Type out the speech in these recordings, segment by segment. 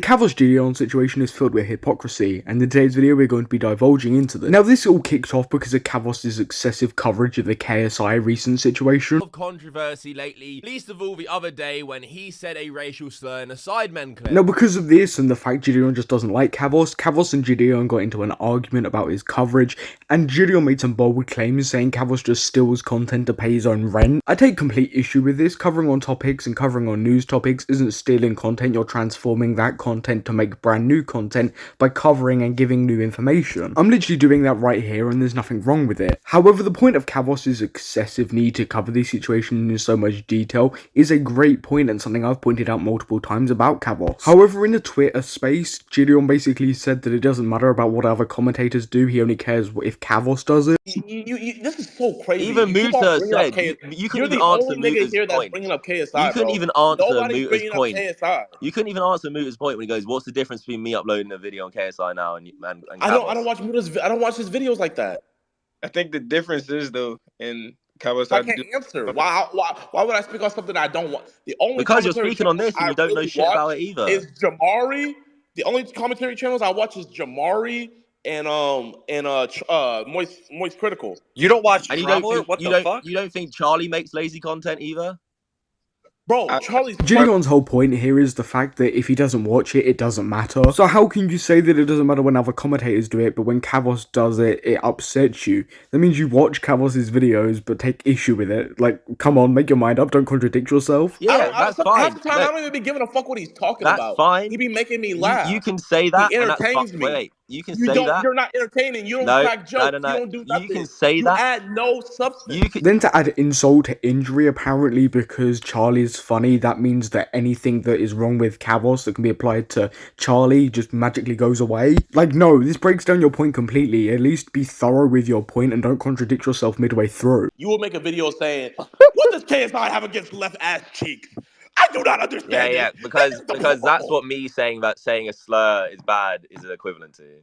Kavos Jidion situation is filled with hypocrisy, and in today's video we're going to be divulging into this. Now this all kicked off because of Kavos' excessive coverage of the KSI recent situation. Of controversy lately, least of all the other day when he said a racial slur in a Sidemen clip. Now because of this and the fact Jidion just doesn't like Kavos and Jidion got into an argument about his coverage, and Jidion made some bold claims saying Kavos just steals content to pay his own rent. I take complete issue with this. Covering on topics and covering on news topics isn't stealing content, you're transforming that content to make brand new content by covering and giving new information. I'm literally doing that right here and there's nothing wrong with it. However, the point of Kavos' excessive need to cover this situation in so much detail is a great point and something I've pointed out multiple times about Kavos. However, in the Twitter space, Jidion basically said that it doesn't matter about what other commentators do, he only cares if Kavos does it. This is so crazy. Even Muta said, you couldn't even answer Muta's point. Bringing up KSI, you couldn't even answer Muta's point. KSI. You couldn't even answer Muta's point when he goes, "What's the difference between me uploading a video on KSI now and I don't watch Muta's. I don't watch his videos like that. I think the difference is though in Kavos. I can't answer. Why would I speak on something I don't want? The only because you're speaking on this and you don't know shit about it either. Is Jamari. The only commentary channels I watch is Jamari and Moist Critical. You don't watch and Traveler? What the fuck? You don't think Charlie makes lazy content either? Bro, Charlie's... Jidion's whole point here is the fact that if he doesn't watch it, it doesn't matter. So how can you say that it doesn't matter when other commentators do it, but when Kavos does it, it upsets you? That means you watch Kavos' videos, but take issue with it. Like, come on, make your mind up, don't contradict yourself. Yeah, that's fine. Half the time, I don't even be giving a fuck what he's talking about. That's fine. He be making me laugh. You can say that. He entertains me. Wait, you can say that. You're not entertaining. You don't crack jokes. No. You don't do nothing. You can say that. You add no substance. Then to add insult to injury, apparently because Charlie's funny, that means that anything that is wrong with Kavos that can be applied to Charlie just magically goes away. Like, no, this breaks down your point completely. At least be thorough with your point and don't contradict yourself midway through. You will make a video saying, what does KSI have against left ass cheeks? I do not understand. Yeah, because that's what me saying that saying a slur is bad is equivalent to.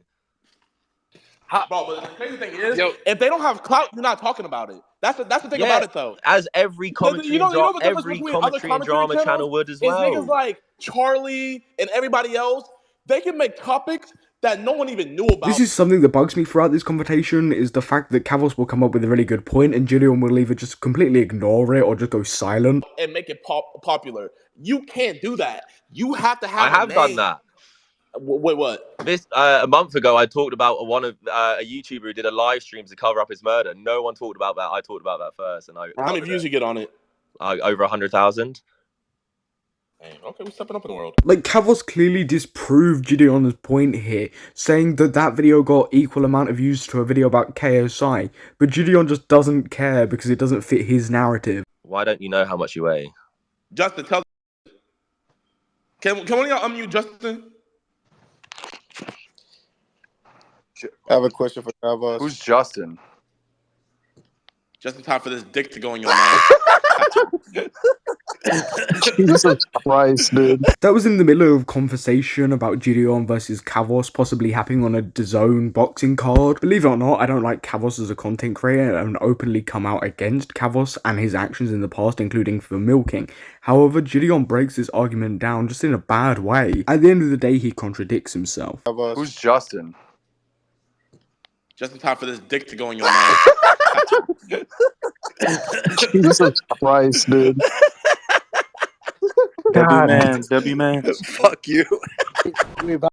Bro, but the crazy thing is, if they don't have clout, you're not talking about it. That's the thing about it, though. As every commentary, every commentary and drama channel would as well. Niggas like Charlie and everybody else, they can make topics that no one even knew about. This is something that bugs me throughout this conversation, is the fact that Kavos will come up with a really good point and Jidion will either just completely ignore it or just go silent. And make it popular. You can't do that. You have to have I have done that. Wait, what? This a month ago, I talked about a YouTuber who did a live stream to cover up his murder. No one talked about that. I talked about that first, and how many views you get on it? Over 100,000. Okay, we're stepping up in the world. Like, Kavos clearly disproved Jidion's point here, saying that video got equal amount of views to a video about KSI, but Jidion just doesn't care because it doesn't fit his narrative. Why don't you know how much you weigh? Justin, tell. Can one of y'all unmute Justin? I have a question for Kavos. Who's Justin? Just in time for this dick to go in your mouth. Jesus Christ, dude. That was in the middle of conversation about Jidion versus Kavos possibly happening on a DAZN boxing card. Believe it or not, I don't like Kavos as a content creator and openly come out against Kavos and his actions in the past, including for milking. However, Jidion breaks this argument down just in a bad way. At the end of the day, he contradicts himself. Kavos. Who's Justin? Just in time for this dick to go in your mouth. Jesus Christ, dude. W man. Fuck you.